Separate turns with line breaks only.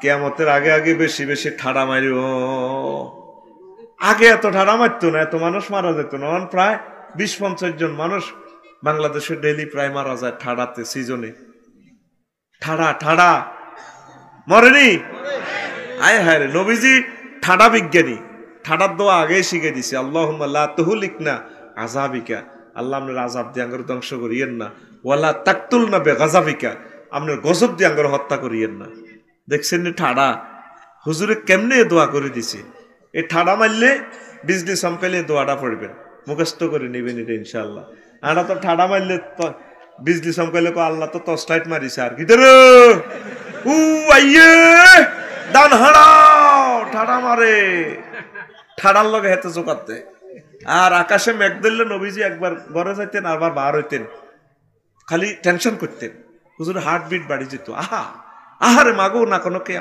কিয়ামতের আগে আগে বেশি বেশি ঠাড়া মারিব। আগে এত ঠাড়া মারতো না, এত মানুষ মারা যেত না। প্রায় 20-50 জন মানুষ বাংলাদেশে ডেইলি প্রায় মারা যায় ঠাড়াতে, সিজনে। ঠাড়া ঠাড়া মরেনি? আয় হায় রে, নবীজি ঠাড়া বিজ্ঞানী। ঠাড়ার দোয়া আগেই শিখে দিছে, আল্লাহুম্মা লা তুহলিকনা আযাবিকা, আল্লাহ আপনার আযাব দিয়ে আঙ্গর ধ্বংস করিয়েন না। ওয়ালা তাকতুলনা বিগাযাবিকা, আপনার গজব দিয়ে আঙ্গর হত্যা করিয়েন না। দেখছেন নি ঠাড়া হুজুরে কেমনে দোয়া করে দিছে। এই ঠাড়া মারলে বিজলি চমকাইলে দোয়াটা পড়বেন, মুখস্থ করে নিবেন এটা ইনশাআল্লাহ। আমরা তো ঠাড়া মারলে বিজলি চমকাইলে আল্লাহ তো টর্চলাইট মারিছে আর কি উ আইয়ে দান হারাও, ঠাড়া মারে, ঠাড়ার লগে হেতে চোকাতে। আর আকাশে মেঘ ধরলে নবীজি একবার ঘরে যাইতেন, আবার বার হইতেন, খালি টেনশন করতেন। হুজুর হার্টবিট বাড়ি যেত। আহা আহারে মাগো না কোনো কে